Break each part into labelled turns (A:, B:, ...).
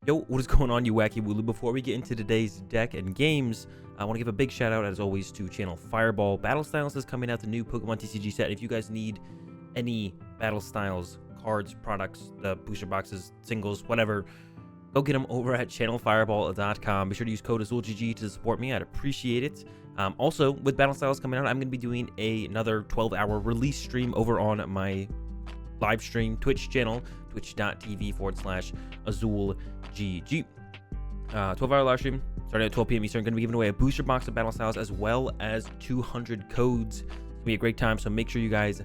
A: Yo, what is going on, you wacky wooloo? Before we get into today's deck and games, I want to give a big shout out, as always, to channel Fireball. Battle Styles is coming out, the new Pokemon TCG set. If you guys need any Battle Styles cards, products, the booster boxes, singles, whatever, go get them over at channelfireball.com. Be sure to use code AzulGG to support me. I'd appreciate it. Also, with Battle Styles coming out, I'm going to be doing another 12-hour release stream over on my live stream Twitch channel, twitch.tv/AzulGG. 12-hour live stream starting at 12 p.m. Eastern. Going to be giving away a booster box of Battle Styles as well as 200 codes. It's going to be a great time, so make sure you guys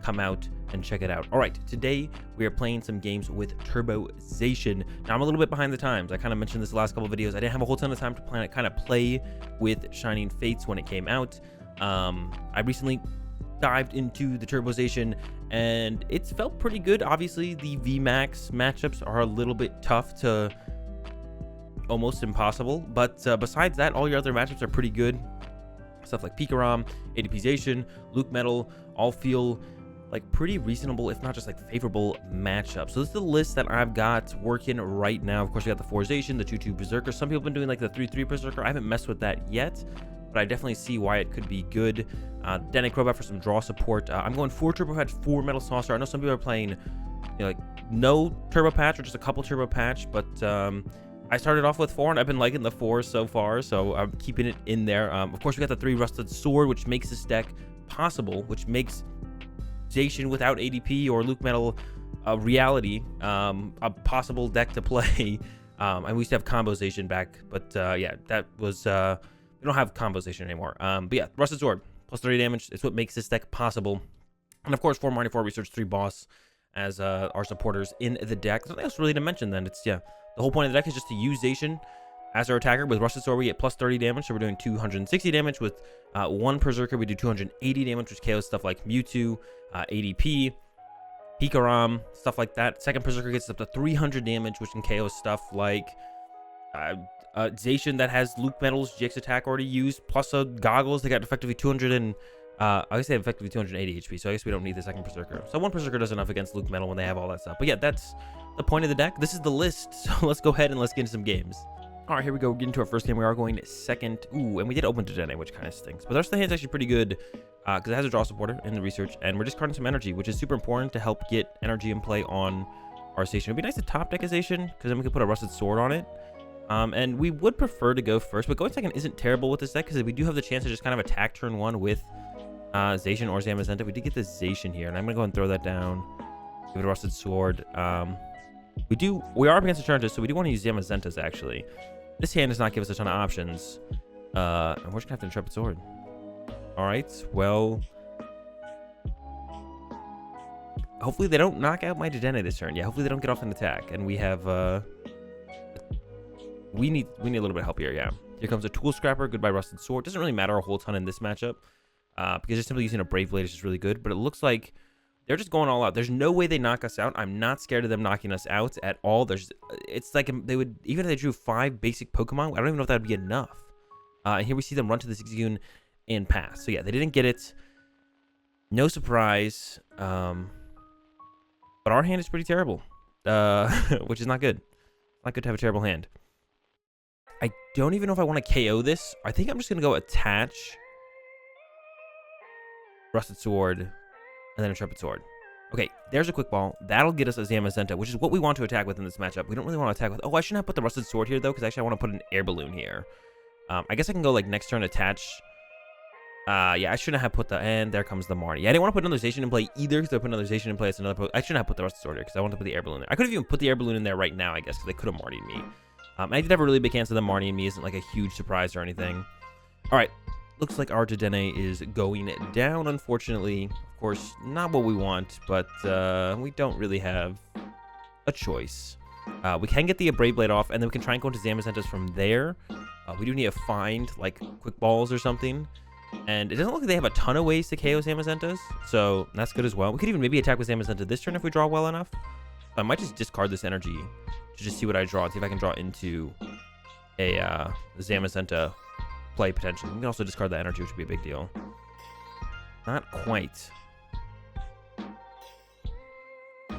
A: come out and check it out. All right, today we are playing some games with Turbo Zacian. Now, I'm a little bit behind the times. I kind of mentioned this the last couple of videos. I didn't have a whole ton of time to kind of play with Shining Fates when it came out. I recently dived into the Turbo Zacian, and it's felt pretty good. Obviously, the VMAX matchups are a little bit tough to almost impossible, but besides that, all your other matchups are pretty good. Stuff like Pikarom, ADPZ, Luke Metal, all feel like pretty reasonable, if not just like favorable matchups. So this is the list that I've got working right now. Of course, we got the 4 Zacian, the 2-2 Perrserker. Some people have been doing like the 3-3 Perrserker. I haven't messed with that yet, but I definitely see why it could be good. Dedenne Crobat for some draw support. I'm going 4 Turbo Patch, 4 Metal Saucer. I know some people are playing, you know, like no Turbo Patch or just a couple Turbo Patch, but I started off with 4 and I've been liking the 4 so far, so I'm keeping it in there. Of course, we got the 3 Rusted Sword, which makes this deck possible, which makes Zacian without ADP or Luke Metal a reality, a possible deck to play. And we used to have Combo Zacian back, but yeah, that was we don't have Combo Zacian anymore. But yeah, Rusted Sword plus 30 damage. It's what makes this deck possible. And of course, 4 Marnie, 4 Research, 3 Boss as our supporters in the deck. There's nothing else really to mention then. It's, yeah, the whole point of the deck is just to use Zacian as our attacker. With Rusted Sword, we get plus 30 damage, so we're doing 260 damage. With 1 Perrserker, we do 280 damage, which KOs stuff like Mewtwo, ADP, Pikarom, stuff like that. Second Perrserker gets up to 300 damage, which can KO stuff like Zacian that has Luke Metal's GX attack already used, plus goggles. They got effectively 200 and I guess they have effectively 280 HP, so I guess we don't need the second Perrserker. So 1 Perrserker does enough against Luke Metal when they have all that stuff. But yeah, that's the point of the deck. This is the list, so let's go ahead and let's get into some games. All right, here we go. Get into our first game. We are going second. Ooh, and we did open Dedenne, which kind of stinks. But the rest of the hand's actually pretty good because it has a draw supporter in the research, and we're discarding some energy, which is super important to help get energy in play on our Zacian. It'd be nice to top deck a Zacian because then we could put a Rusted Sword on it. And we would prefer to go first, but going second isn't terrible with this deck because we do have the chance to just kind of attack turn 1 with Zacian or Zamazenta. We did get the Zacian here, and I'm going to go and throw that down. Give it a Rusted Sword. We are up against the charges, so we do want to use Zamazenta's actually. This hand does not give us a ton of options. And we're just gonna have to Intrepid Sword. Alright, well, hopefully they don't knock out my Dedenne this turn. Yeah, hopefully they don't get off an attack. And we have we need a little bit of help here, yeah. Here comes a Tool Scrapper, goodbye Rusted Sword. Doesn't really matter a whole ton in this matchup. Because just simply using a Brave Blade is just really good. But it looks like they're just going all out. There's no way they knock us out. I'm not scared of them knocking us out at all. It's like they would, even if they drew 5 basic Pokemon, I don't even know if that would be enough. And here we see them run to the Zigzagoon and pass. So yeah, they didn't get it. No surprise. But our hand is pretty terrible, which is not good. It's not good to have a terrible hand. I don't even know if I want to KO this. I think I'm just going to go attach Rusted Sword and then Intrepid Sword. Okay, there's a Quick Ball. That'll get us a Zamazenta, which is what we want to attack with in this matchup. We don't really want to attack with... Oh, I shouldn't have put the Rusted Sword here, though, because actually I want to put an Air Balloon here. I guess I can go, like, next turn attach. Yeah, I shouldn't have put the... And there comes the Marnie. Yeah, I didn't want to put another Zacian in play either, because I put another Zacian in play. It's another... I shouldn't have put the Rusted Sword here, because I wanted to put the Air Balloon there. I could have even put the Air Balloon in there right now, I guess, because they could have Marnied me. I did have a really big chance that the Marnie and me isn't, like, a huge surprise or anything. All right. Looks like our Dedenne is going down, unfortunately. Of course, not what we want, but we don't really have a choice. We can get the Brave Blade off, and then we can try and go into Zamazenta's from there. We do need to find, like, Quick Balls or something. And it doesn't look like they have a ton of ways to KO Zamazenta's, so that's good as well. We could even maybe attack with Zamazenta this turn if we draw well enough. I might just discard this energy to just see what I draw and see if I can draw into a Zamazenta play potentially. We can also discard that energy, which would be a big deal. Not quite.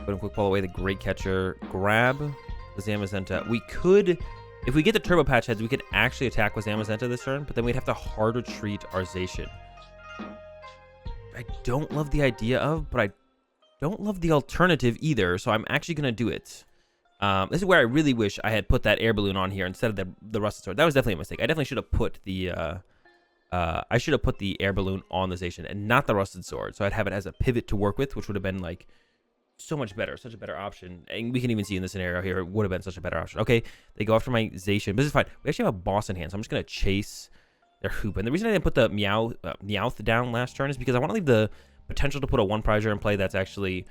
A: Put a Quick Ball away, the Great Catcher. Grab. the Zamazenta. We could, if we get the Turbo Patch heads, we could actually attack with Zamazenta this turn, but then we'd have to hard retreat our Zacian. I don't love the idea of, but I don't love the alternative either, so I'm actually going to do it. This is where I really wish I had put that Air Balloon on here instead of the Rusted Sword. That was definitely a mistake. I definitely should have put the Air Balloon on the Zacian and not the Rusted Sword, so I'd have it as a pivot to work with, which would have been like so much better, such a better option. And we can even see in this scenario here, it would have been such a better option. Okay, they go after my Zacian, but this is fine. We actually have a boss in hand, so I'm just going to chase their Hoop. And the reason I didn't put the Meowth down last turn is because I want to leave the potential to put a 1-prizer in play that's actually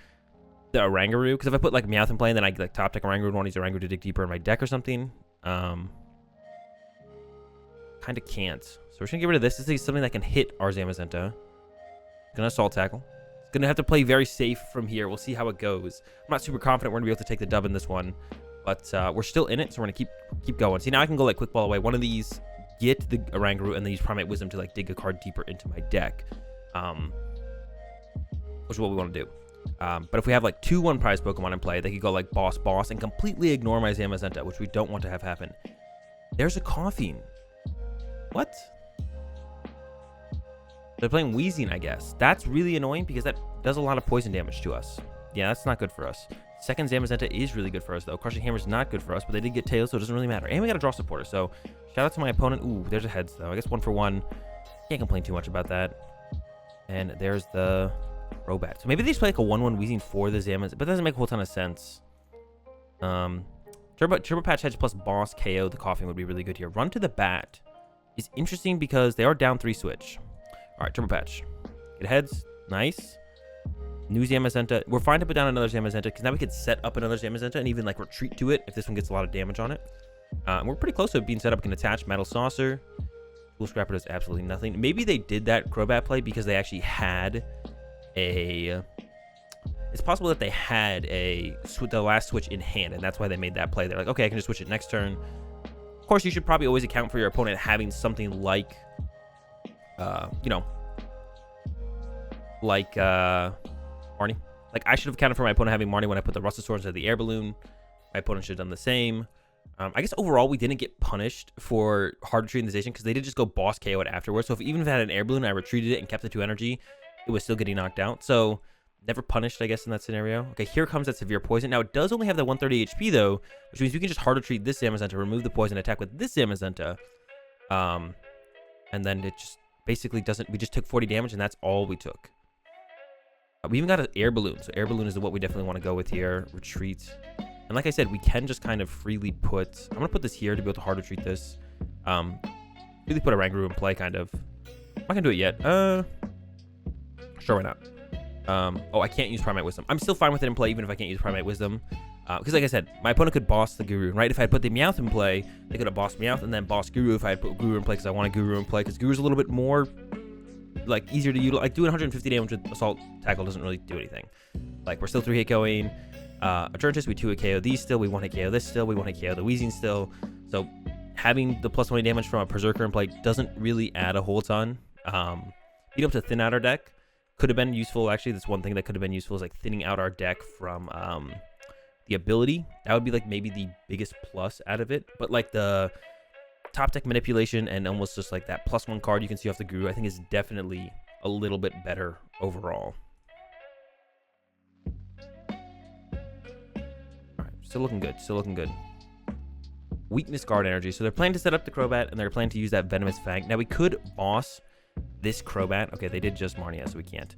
A: the Oranguru. Because if I put like Meowth in play and then I like top deck Oranguru and want to use Oranguru to dig deeper in my deck or something, kind of can't. So we're just going to get rid of this. This is something that can hit our Zamazenta. Gonna Assault Tackle. Gonna have to play very safe from here. We'll see how it goes. I'm not super confident we're gonna be able to take the dub in this one, but we're still in it, so we're gonna keep going. See, now I can go like Quick Ball away. One of these, get the Oranguru, and then use Primate Wisdom to like dig a card deeper into my deck, which is what we want to do. But if we have like 2 1-prize Pokemon in play, they could go like Boss, and completely ignore my Zamazenta, which we don't want to have happen. There's a Coughing. What? They're playing Wheezing, I guess. That's really annoying because that does a lot of poison damage to us. Yeah, that's not good for us. Second Zamazenta is really good for us, though. Crushing Hammer is not good for us, but they did get Tails, so it doesn't really matter. And we got a Draw Supporter, so shout out to my opponent. Ooh, there's a Heads, though. I guess 1 for 1. Can't complain too much about that. And there's the Crobat. So maybe they just play like a 1-1 Wheezing for the Zamazenta, but that doesn't make a whole ton of sense. Turbo Patch Hedge plus Boss KO the Coughing would be really good here. Run to the Bat is interesting because they are down 3 switch. All right, Turbo Patch. It heads. Nice. New Zamazenta. We're fine to put down another Zamazenta because now we could set up another Zamazenta and even like retreat to it if this one gets a lot of damage on it. And we're pretty close to it being set up. We can attach Metal Saucer. Tool Scrapper does absolutely nothing. Maybe they did that Crobat play because they actually had a... It's possible that they had the last switch in hand, and that's why they made that play. They're like, okay, I can just switch it next turn. Of course, you should probably always account for your opponent having something like... you know, like Marnie. Like I should have accounted for my opponent having Marnie when I put the Rusted Sword into the Air Balloon. My opponent should have done the same. I guess overall we didn't get punished for hard retreating the Zacian because they did just go Boss KO it afterwards. So even if I had an Air Balloon, I retreated it and kept the 2 energy, it was still getting knocked out. So never punished, I guess, in that scenario. Okay, here comes that Severe Poison. Now it does only have that 130 HP though, which means we can just hard retreat this Zamazenta, remove the poison, attack with this Zamazenta, and then it just basically doesn't. We just took 40 damage, and that's all we took. We even got an Air Balloon, so Air Balloon is what we definitely want to go with here. Retreat, and like I said, we can just kind of freely put. I'm gonna put this here to be able to hard retreat this. Really put a Oranguru in play, kind of. I'm not gonna do it yet. Sure, why not? Oh, I can't use Primate Wisdom. I'm still fine with it in play, even if I can't use Primate Wisdom. Because like I said, my opponent could boss the Guru, right? If I had put the Meowth in play, they could have bossed Meowth and then boss Guru if I had put Guru in play because I want a Guru in play. Because Guru's a little bit more, like, easier to utilize. Like, doing 150 damage with Assault Tackle doesn't really do anything. Like, we're still 3-hit KOing. Eternatus, we 2-hit KO these still. We 1-hit KO this still. We 1-hit KO the Wheezing still. So, having the plus 20 damage from a Perrserker in play doesn't really add a whole ton. Being able to thin out our deck could have been useful. Actually, that's one thing that could have been useful is, like, thinning out our deck from... the ability. That would be like maybe the biggest plus out of it, but like the top deck manipulation and almost just like that +1 card you can see off the Guru, I think is definitely a little bit better overall. All right, still looking good, still looking good. Weakness guard energy, so they're planning to set up the Crobat and they're planning to use that Venomous Fang. Now we could boss this Crobat. Okay, they did just Marnie, so we can't.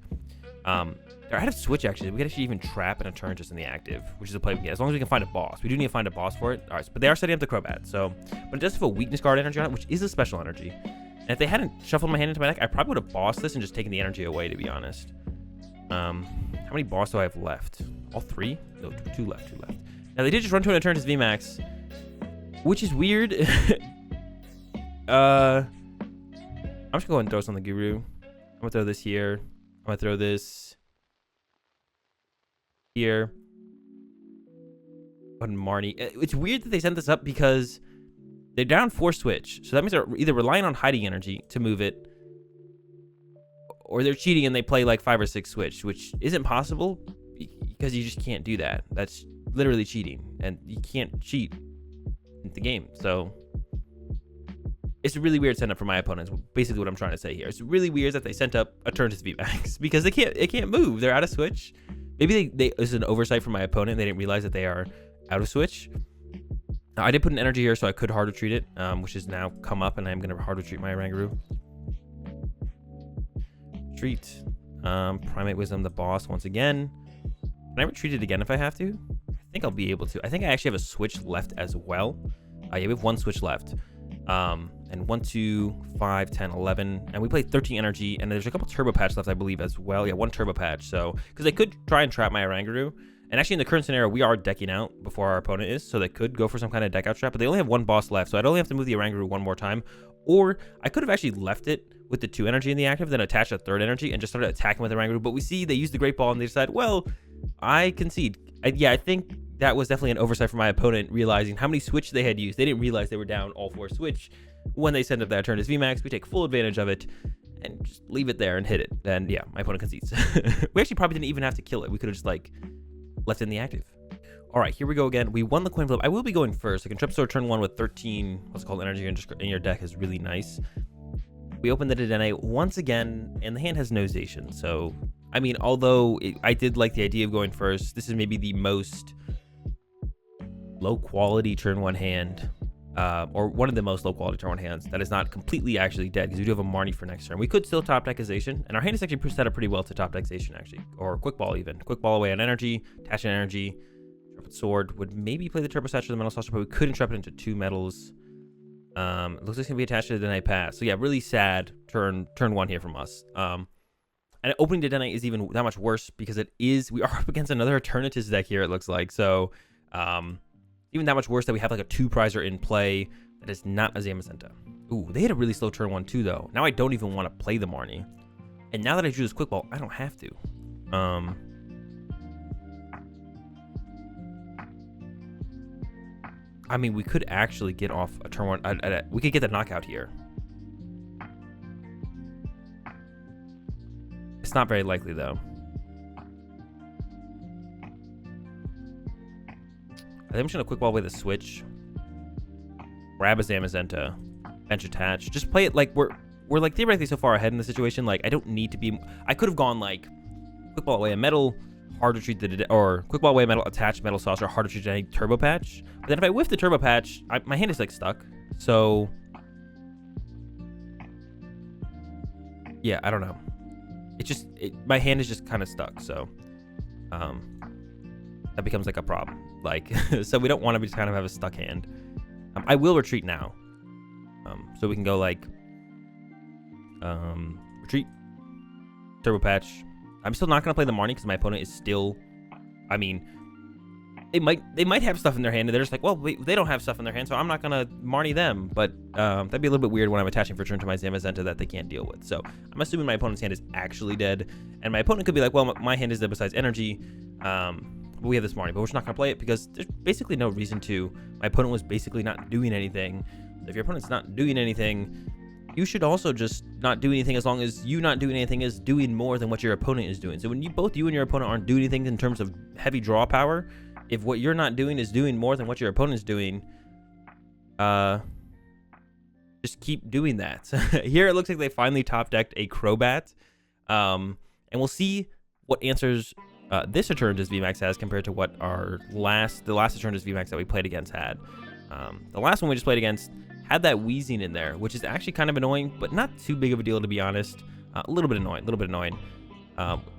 A: They're out of switch, actually. We could actually even trap an Eternatus in the active, which is a play we get, as long as we can find a boss. We do need to find a boss for it. All right, but they are setting up the Crobat, so... But it does have a weakness guard energy on it, which is a special energy. And if they hadn't shuffled my hand into my deck, I probably would have bossed this and just taken the energy away, to be honest. How many boss do I have left? All 3? No, 2 left, 2 left. Now, they did just run to an Eternatus VMAX, which is weird. I'm just going to go ahead and throw this on the Guru. I'm going to throw this here. I'm going to throw this... here. On Marnie. It's weird that they sent this up because they're down 4 switch. So that means they're either relying on hiding energy to move it, or they're cheating and they play like 5 or 6 switch, which isn't possible because you just can't do that. That's literally cheating, and you can't cheat in the game. So it's a really weird setup for my opponents. Basically, what I'm trying to say here. It's really weird that they sent up Eternatus VMAX because they can't move. They're out of switch. Maybe this is an oversight from my opponent. They didn't realize that they are out of switch. I did put an energy here, so I could hard retreat it, which has now come up, and I'm going to hard retreat my Oranguru. Retreat. Primate Wisdom, the boss once again. Can I retreat it again if I have to? I think I'll be able to. I think I actually have a switch left as well. Yeah, we have one switch left. And 1, 2, 5, 10, 11. And we played 13 energy, and there's a couple Turbo Patch left, I believe, as well. Yeah, one Turbo Patch. So, because they could try and trap my Oranguru. And actually, in the current scenario, we are decking out before our opponent is, so they could go for some kind of deck out trap, but they only have one boss left, so I'd only have to move the Oranguru one more time. Or I could have actually left it with the 2 energy in the active, then attached a 3rd energy and just started attacking with the Oranguru. But we see they use the Great Ball, and they decide, well, I concede. Yeah, I think that was definitely an oversight for my opponent, realizing how many switch they had used. They didn't realize they were down all 4 switch. When they send up that Eternatus VMAX, we take full advantage of it and just leave it there and hit it. And yeah, my opponent concedes. We actually probably didn't even have to kill it. We could have just like left it in the active. All right, here we go again. We won the coin flip. I will be going first. Like, Trip Sword turn 1 with 13 what's called energy in your deck is really nice. We open the Dedenne once again, and the hand has no Zacian. So, I mean, although I did like the idea of going first, this is maybe the most low quality turn 1 hand. Or one of the most low quality turn 1 hands that is not completely actually dead, because we do have a Marnie for next turn. We could still top deck a Zacian, and our hand is actually set up pretty well to top deck Zacian actually, or Quick Ball even. Quick Ball away on energy, attach an energy, Rusted Sword would maybe play the Turbo Patch or the Metal Saucer, but we could entrap it into 2 metals. It looks like it's gonna be attached to the Dedenne pass. So yeah, really sad turn 1 here from us. And opening Dedenne is even that much worse because we are up against another Eternatus deck here, it looks like. So even that much worse that we have like a 2-prizer in play that is not a Zamazenta. Ooh, they had a really slow turn 1 too, though. Now I don't even want to play the Marnie. And now that I choose Quick Ball, I don't have to. I mean, we could actually get off a turn 1. We could get the knockout here. It's not very likely, though. I think I'm just going to Quick Ball away the switch. Grab a Zamazenta. Bench attach. Just play it like we're like theoretically so far ahead in the situation. Like, I don't need to be... I could have gone like Quick Ball away a metal, hard retreat the... Or Quick Ball away a metal, attach Metal Saucer, hard retreat any Turbo Patch. But then if I whiff the Turbo Patch, my hand is like stuck. So... yeah, I don't know. It's just... my hand is just kind of stuck, so... that becomes like a problem. Like, so we don't want to just kind of have a stuck hand. I will retreat now. So we can go like, retreat, Turbo Patch. I'm still not going to play the Marnie because my opponent is still, I mean, they might have stuff in their hand and they're just like, well, they don't have stuff in their hand, so I'm not going to Marnie them. But that'd be a little bit weird when I'm attaching for turn to my Zamazenta that they can't deal with. So I'm assuming my opponent's hand is actually dead. And my opponent could be like, well, my hand is dead besides energy. We have this Marnie, but we're just not going to play it because there's basically no reason to. My opponent was basically not doing anything. So if your opponent's not doing anything, you should also just not do anything, as long as you not doing anything is doing more than what your opponent is doing. So when both you and your opponent aren't doing anything in terms of heavy draw power, if what you're not doing is doing more than what your opponent is doing, just keep doing that. Here it looks like they finally top decked a Crobat, and we'll see what answers this Eternatus VMAX has compared to what the last Eternatus VMAX that we played against had. The last one we just played against had that wheezing in there, which is actually kind of annoying, but not too big of a deal, to be honest. A little bit annoying.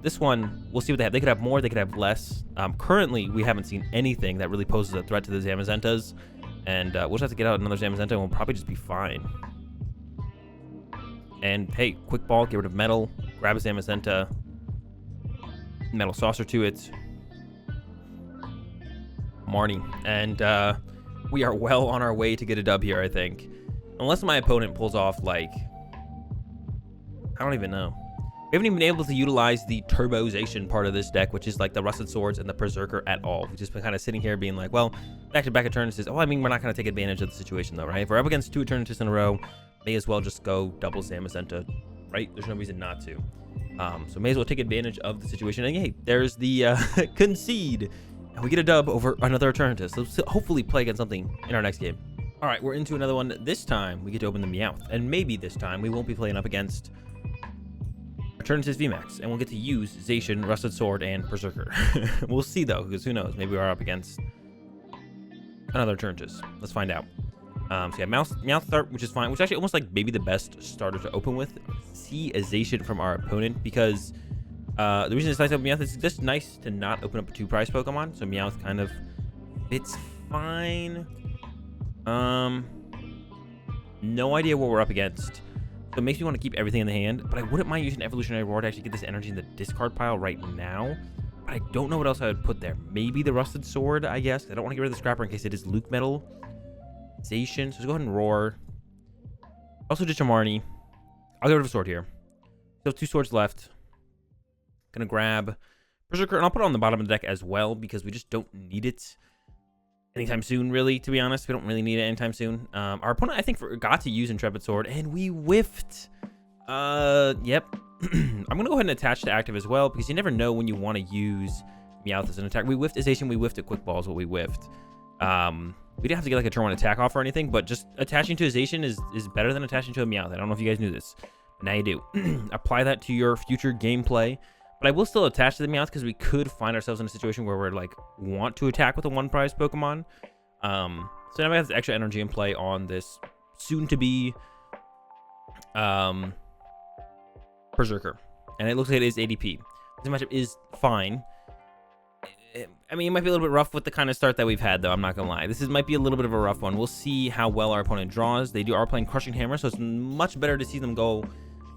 A: This one, we'll see what they have. They could have more, they could have less. Currently, we haven't seen anything that really poses a threat to the Zamazentas, and we'll just have to get out another Zamazenta, and we'll probably just be fine. And hey, Quick Ball, get rid of Metal, grab a Zamazenta, Metal Saucer to it, Marnie, and we are well on our way to get a dub here, I think. Unless my opponent pulls off, like, I don't even know. We haven't even been able to utilize the turbozation part of this deck, which is like the Rusted Swords and the Perrserker at all. We've just been kind of sitting here being like, well, back-to-back Eternatus. Oh, I mean, we're not going to take advantage of the situation, though, right? If we're up against 2 Eternatus in a row, may as well just go double Zamazenta, right? There's no reason not to. So may as well take advantage of the situation. And hey, there's the concede. And we get a dub over another Eternatus. So hopefully play against something in our next game. All right, we're into another one. This time, we get to open the Meowth. And maybe this time, we won't be playing up against Eternatus VMAX. And we'll get to use Zacian, Rusted Sword, and Perrserker. We'll see, though, because who knows? Maybe we're up against another Eternatus. Let's find out. So yeah, Meowth start, which is fine. Which is actually almost like maybe the best starter to open with. See a Zacian from our opponent, because the reason it's nice to open Meowth is it's just nice to not open up a 2-prize Pokemon. So Meowth kind of fits fine. No idea what we're up against. So it makes me want to keep everything in the hand, but I wouldn't mind using Evolutionary Roar to actually get this energy in the discard pile right now. But I don't know what else I would put there. Maybe the Rusted Sword, I guess. I don't want to get rid of the Scrapper in case it is Luke Metal. Zacian, so let's go ahead and Roar. Also just a Marnie. I'll get rid of a Sword here. Still 2 swords left. Gonna grab Perrserker, and I'll put it on the bottom of the deck as well, because we just don't need it anytime soon, really, to be honest. We don't really need it anytime soon. Our opponent, I think, forgot to use Intrepid Sword, and we whiffed. Yep. I'm going to go ahead and attach to active as well, because you never know when you want to use Meowth as an attack. We whiffed Zacian, we whiffed a Quick Ball is what we whiffed. We didn't have to get like a turn 1 attack off or anything, but just attaching to a Zacian is better than attaching to a Meowth. I don't know if you guys knew this, but now you do. Apply that to your future gameplay. But I will still attach to the Meowth because we could find ourselves in a situation where we're like want to attack with a 1-prize Pokemon. So now we have this extra energy in play on this soon-to-be Perrserker, and it looks like it is ADP. This matchup is fine. I mean, it might be a little bit rough with the kind of start that we've had, though. I'm not gonna lie. This might be a little bit of a rough one. We'll see how well our opponent draws. They are playing Crushing Hammer, so it's much better to see them go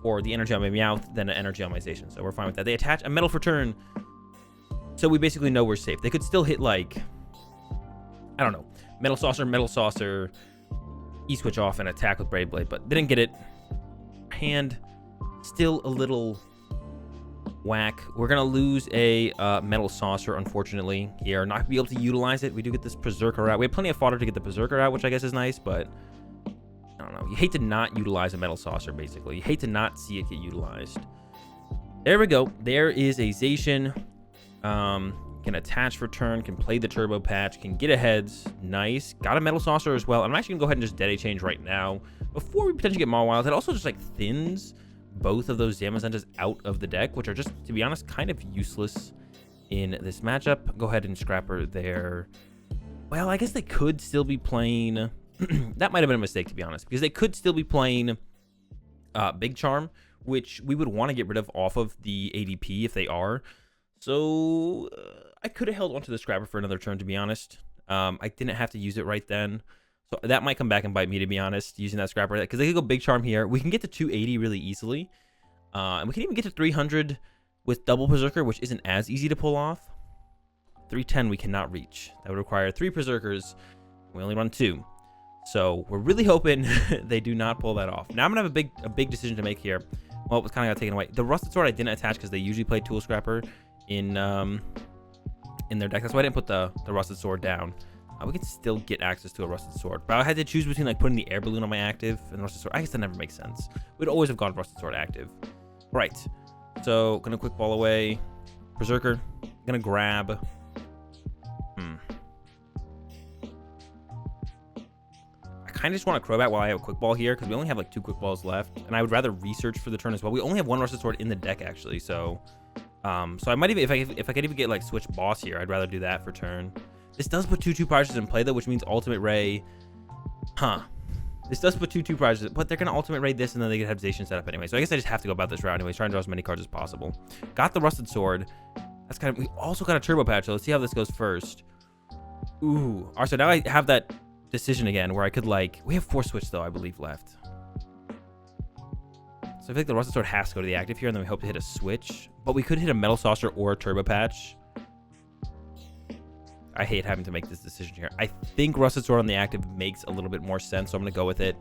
A: or the energy on my Meowth than an energy on my Zacian, so we're fine with that. They attach a metal for turn, so we basically know we're safe. They could still hit, like, I don't know, Metal Saucer, E-switch off, and attack with Brave Blade, but they didn't get it. Hand still a little whack. We're gonna lose a Metal Saucer, unfortunately. Here, not gonna be able to utilize it. We do get this Perrserker out. We have plenty of fodder to get the Perrserker out, which I guess is nice, but I don't know. You hate to not utilize a Metal Saucer, basically. You hate to not see it get utilized. There we go. There is a Zacian. Can attach for turn, can play the Turbo Patch, can get ahead. Nice. Got a Metal Saucer as well. I'm actually going to go ahead and just Dedenne change right now before we potentially get Mawile. It also just like thins both of those Zamazentas out of the deck, which are just, to be honest, kind of useless in this matchup. Go ahead and Scrapper there. Well, I guess they could still be playing... that might have been a mistake, to be honest, because they could still be playing Big Charm, which we would want to get rid of off of the ADP if they are. So I could have held onto the Scrapper for another turn, to be honest. I didn't have to use it right then. So that might come back and bite me, to be honest, using that Scrapper. Because they could go Big Charm here. We can get to 280 really easily. And we can even get to 300 with double Perrserker, which isn't as easy to pull off. 310 we cannot reach. That would require 3 Perrserkers. We only run 2. So we're really hoping they do not pull that off. Now I'm going to have a big decision to make here. Well, it was kind of got taken away. The Rusted Sword I didn't attach because they usually play Tool Scrapper in their deck. That's why I didn't put the Rusted Sword down. We can still get access to a Rusted Sword, but I had to choose between like putting the Air Balloon on my active and the Rusted Sword. I guess that never makes sense. We'd always have gone Rusted Sword active. Right. So gonna Quick Ball away. Perrserker. Gonna grab. I kind of just want to Crobat while I have a Quick Ball here because we only have like 2 Quick Balls left, and I would rather research for the turn as well. We only have 1 Rusted Sword in the deck actually, so I might even if I could even get like Switch Boss here, I'd rather do that for turn. This does put 2 prizes in play though, which means Ultimate Ray. This does put 2 prizes, but they're gonna Ultimate Ray this, and then they could have Zacian set up anyway. So I guess I just have to go about this route anyways, try and draw as many cards as possible. Got the Rusted Sword. That's kind of. We also got a Turbo Patch. So let's see how this goes first. Ooh. Alright, so now I have that decision again where I could like. We have 4 Switch though, I believe, left. So I feel like the Rusted Sword has to go to the active here, and then we hope to hit a Switch. But we could hit a Metal Saucer or a Turbo Patch. I hate having to make this decision here. I think Rusted Sword on the active makes a little bit more sense, so I'm going to go with it.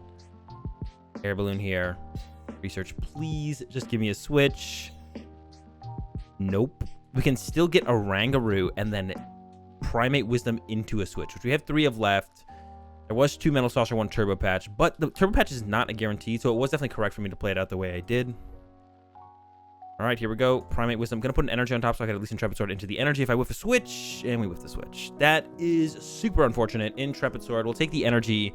A: Air Balloon here. Research, please. Just give me a Switch. Nope. We can still get Oranguru and then Primate Wisdom into a Switch, which we have 3 of left. There was 2 Metal Saucer, 1 Turbo Patch, but the Turbo Patch is not a guarantee, so it was definitely correct for me to play it out the way I did. All right, here we go. Primate Wisdom. I'm going to put an energy on top so I can at least Intrepid Sword into the energy if I whiff a switch. And we whiff the switch. That is super unfortunate. Intrepid Sword. We'll take the energy.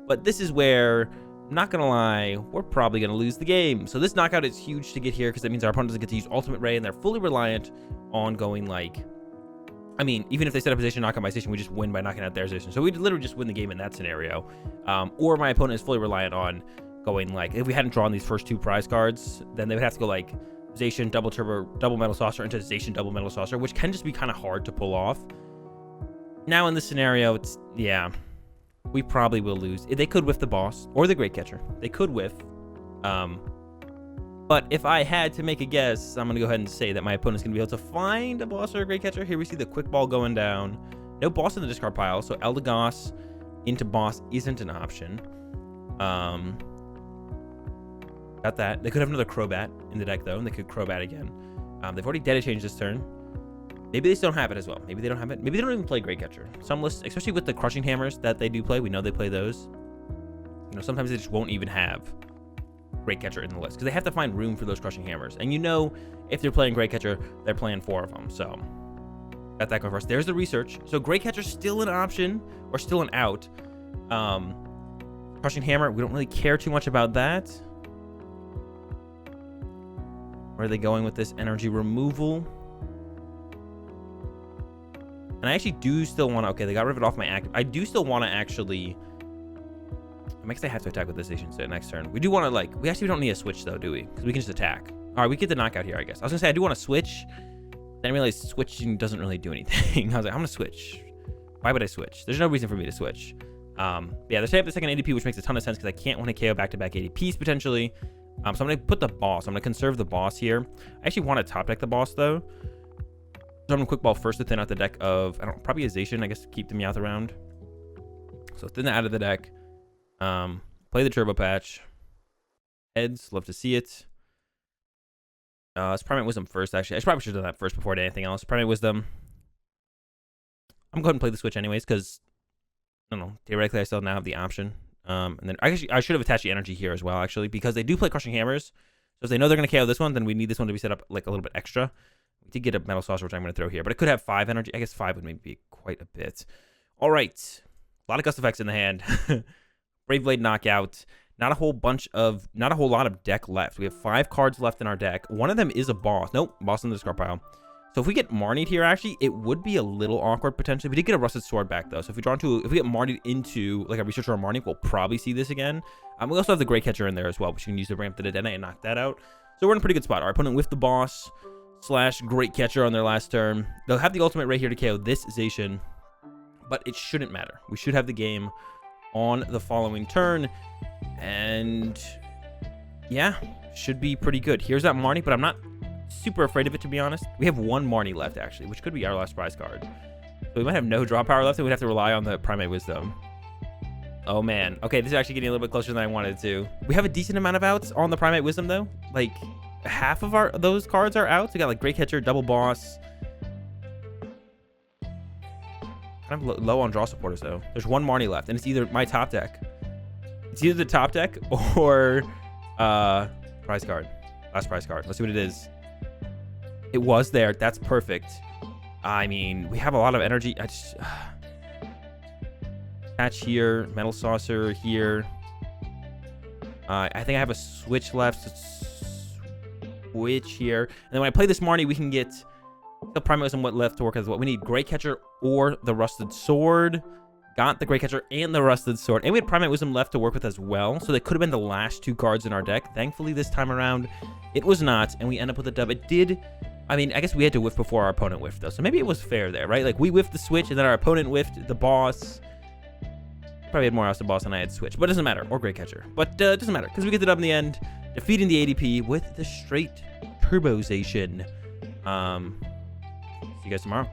A: But this is where, I'm not going to lie, we're probably going to lose the game. So this knockout is huge to get here because that means our opponent doesn't get to use Ultimate Ray. And they're fully reliant on going like... I mean, even if they set a position, knock out my station, we just win by knocking out their station. So we literally just win the game in that scenario. Or my opponent is fully reliant on going like... If we hadn't drawn these first two prize cards, then they would have to go like... Zacian double turbo double metal saucer into Zacian double metal saucer, which can just be kind of hard to pull off. Now in this scenario, it's we probably will lose. They could whiff the boss or the Great Catcher. They could whiff. But if I had to make a guess, I'm gonna go ahead and say that my opponent's gonna be able to find a boss or a Great Catcher. Here we see the quick ball going down. No boss in the discard pile, so Eldegoss into boss isn't an option. Got that. They could have another Crobat in the deck, though, and they could Crobat again. They've already Dedenne changed this turn. Maybe they still don't have it as well. Maybe they don't have it. Maybe they don't even play Great Catcher. Some lists, especially with the Crushing Hammers that they do play, we know they play those. You know, sometimes they just won't even have Great Catcher in the list because they have to find room for those Crushing Hammers. And you know, if they're playing Great Catcher, they're playing 4 of them. So, got that going first. There's the research. So, Great Catcher's still an option or still an out. Crushing Hammer, we don't really care too much about that. Where are they going with this energy removal? And I actually do still want to... Okay, they got rid of it off my active. I do still want to actually... I guess I have to attack with this station next turn. We do want to, like... We actually don't need a switch, though, do we? Because we can just attack. All right, we get the knockout here, I guess. I was going to say, I do want to switch. Then I realized switching doesn't really do anything. I was like, I'm going to switch. Why would I switch? There's no reason for me to switch. Yeah, they're setting up the second ADP, which makes a ton of sense because I can't want to KO back-to-back ADPs, potentially. So I'm going to put the boss. I'm going to conserve the boss here. I actually want to top deck the boss, though. So I'm going to quick ball first to thin out the deck of, I don't know, probably a Zacian, I guess, to keep the Meowth around. So thin that out of the deck. Play the Turbo Patch. Heads, love to see it. It's Primate Wisdom first, actually. I probably should have done that first before I did anything else. Primate Wisdom. I'm going to go ahead and play the switch anyways, because, I don't know, theoretically I still now have the option. And then actually, I should have attached the energy here as well, actually, because they do play Crushing Hammers. So if they know they're going to KO this one, then we need this one to be set up like a little bit extra. We did get a Metal Saucer, which I'm going to throw here, but it could have 5 energy. I guess 5 would maybe be quite a bit. All right. A lot of gust effects in the hand. Brave Blade knockout. Not a whole lot of deck left. We have 5 cards left in our deck. One of them is a boss. Nope, boss in the discard pile. So if we get Marnied here, actually, it would be a little awkward potentially. We did get a Rusted Sword back, though. So if we get Marnied into like a Researcher or Marnie, we'll probably see this again. We also have the Great Catcher in there as well, which we can use to ramp the Dedenne and knock that out. So we're in a pretty good spot. Our opponent with the boss / Great Catcher on their last turn. They'll have the ultimate right here to KO this Zacian, but it shouldn't matter. We should have the game on the following turn, and yeah, should be pretty good. Here's that Marnie, but I'm not super afraid of it, to be honest. We have 1 Marnie left, actually, which could be our last prize card. So we might have no draw power left, and we'd have to rely on the Primate Wisdom. Oh, man. Okay, this is actually getting a little bit closer than I wanted to. We have a decent amount of outs on the Primate Wisdom, though. Like, half of those cards are outs. We got, like, Great Catcher, Double Boss. Kind of low on draw supporters, though. There's 1 Marnie left, and it's either my top deck. It's either the top deck or prize card. Last prize card. Let's see what it is. It was there. That's perfect. I mean, we have a lot of energy. I just... Patch here. Metal Saucer here. I think I have a switch left. So switch here. And then when I play this Marnie, we can get the Primate Wisdom left to work as well. We need Great Catcher or the Rusted Sword. Got the Great Catcher and the Rusted Sword. And we had Primate Wisdom left to work with as well. So they could have been the last 2 cards in our deck. Thankfully, this time around, it was not. And we end up with a dub. It did... I mean, I guess we had to whiff before our opponent whiffed, though. So maybe it was fair there, right? Like, we whiffed the switch, and then our opponent whiffed the boss. Probably had more outs to boss than I had switch. But it doesn't matter. Or Great Catcher. But it doesn't matter, because we get the dub in the end. Defeating the ADP with the straight Turbozation. See you guys tomorrow.